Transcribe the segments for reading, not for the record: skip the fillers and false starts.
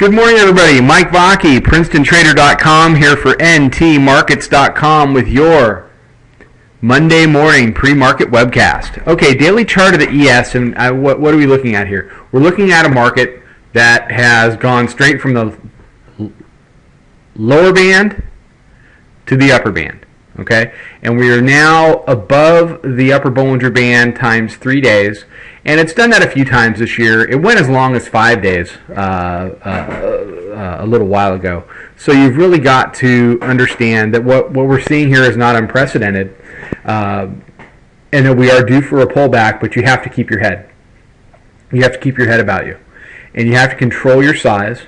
Good morning, everybody. Mike Vacchi, PrincetonTrader.com, here for NTMarkets.com with your Monday morning pre-market webcast. Okay, daily chart of the ES, and what are we looking at here? We're looking at a market that has gone straight from the lower band to the upper band. Okay, and we are now above the upper Bollinger Band times 3 days, and it's done that a few times this year. It went as long as 5 days a little while ago. So you've really got to understand that what we're seeing here is not unprecedented, and that we are due for a pullback, but you have to keep your head. You have to keep your head about you, and you have to control your size,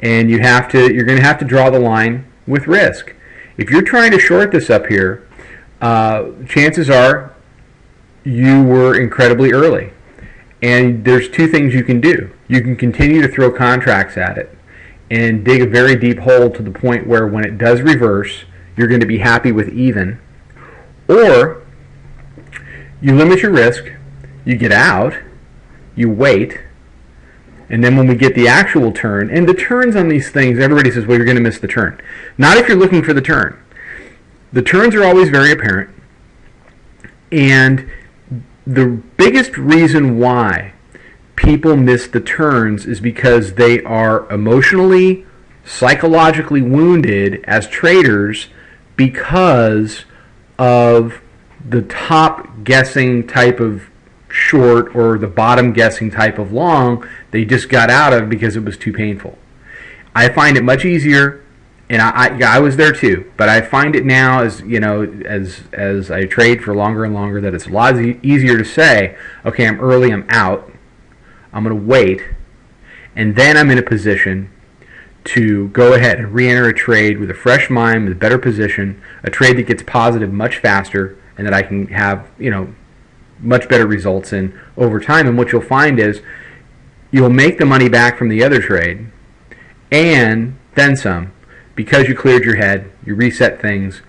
and you're going to have to draw the line with risk. If you're trying to short this up here, chances are you were incredibly early. And there's two things you can do. You can continue to throw contracts at it and dig a very deep hole to the point where when it does reverse, you're going to be happy with even. Or you limit your risk, you get out, you wait, and then when we get the actual turn, and the turns on these things, everybody says, well, you're going to miss the turn. Not if you're looking for the turn. The turns are always very apparent. And the biggest reason why people miss the turns is because they are emotionally, psychologically wounded as traders because of the top guessing type of short or the bottom guessing type of long they just got out of because it was too painful. I find it much easier, and I was there too, but I find it now as I trade for longer and longer that it's a lot easier to say, okay, I'm early, I'm out, I'm going to wait, and then I'm in a position to go ahead and re-enter a trade with a fresh mind, with a better position, a trade that gets positive much faster, and that I can have, much better results in over time. And what you'll find is you'll make the money back from the other trade and then some, because you cleared your head, you reset things,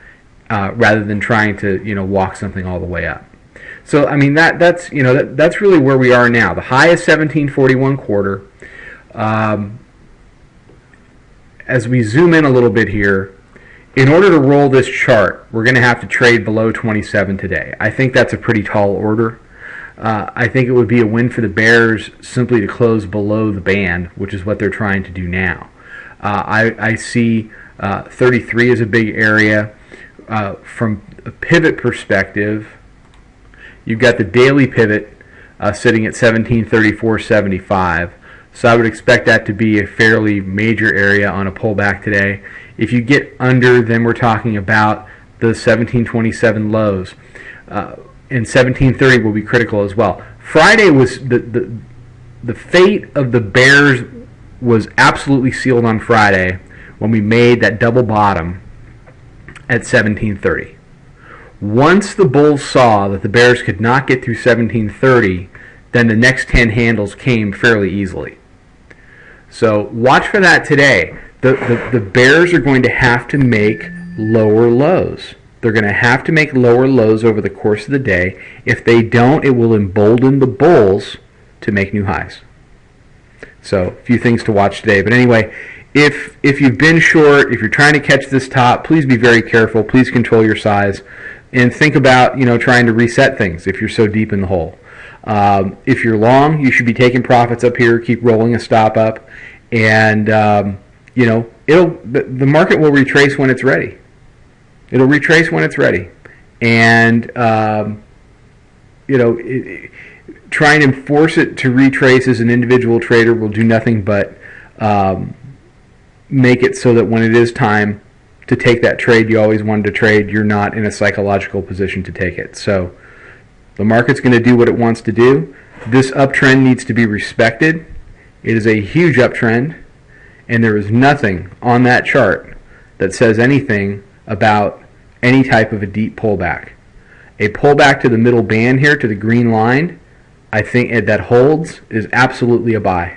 rather than trying to walk something all the way up. So I mean that's really where we are now. The high is 1741 quarter. As we zoom in a little bit here, in order to roll this chart, we're going to have to trade below 27 today. I think that's a pretty tall order. I think it would be a win for the bears simply to close below the band, which is what they're trying to do now. I see 33 as a big area. From a pivot perspective, you've got the daily pivot sitting at 1734.75. So I would expect that to be a fairly major area on a pullback today. If you get under, then we're talking about the 1727 lows. And 1730 will be critical as well. Friday was the fate of the bears was absolutely sealed on Friday when we made that double bottom at 1730. Once the bulls saw that the bears could not get through 1730, then the next 10 handles came fairly easily. So watch for that today. The bears are going to have to make lower lows. They're going to have to make lower lows over the course of the day. If they don't, it will embolden the bulls to make new highs. So a few things to watch today. But anyway, if you've been short, if you're trying to catch this top, please be very careful. Please control your size. And think about trying to reset things if you're so deep in the hole. If you're long, you should be taking profits up here. Keep rolling a stop up. And the market will retrace when it's ready. It'll retrace when it's ready, and trying to force it to retrace as an individual trader will do nothing but make it so that when it is time to take that trade you always wanted to trade, you're not in a psychological position to take it. So the market's going to do what it wants to do. This uptrend needs to be respected. It is a huge uptrend, and there is nothing on that chart that says anything about any type of a deep pullback. A pullback to the middle band here, to the green line, I think that holds, is absolutely a buy.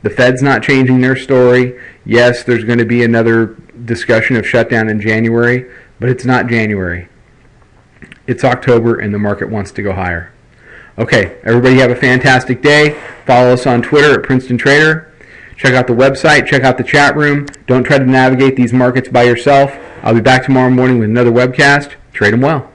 The Fed's not changing their story. Yes, there's going to be another discussion of shutdown in January, but it's not January. It's October, and the market wants to go higher. Okay, everybody have a fantastic day. Follow us on Twitter at Princeton Trader. Check out the website. Check out the chat room. Don't try to navigate these markets by yourself. I'll be back tomorrow morning with another webcast. Trade them well.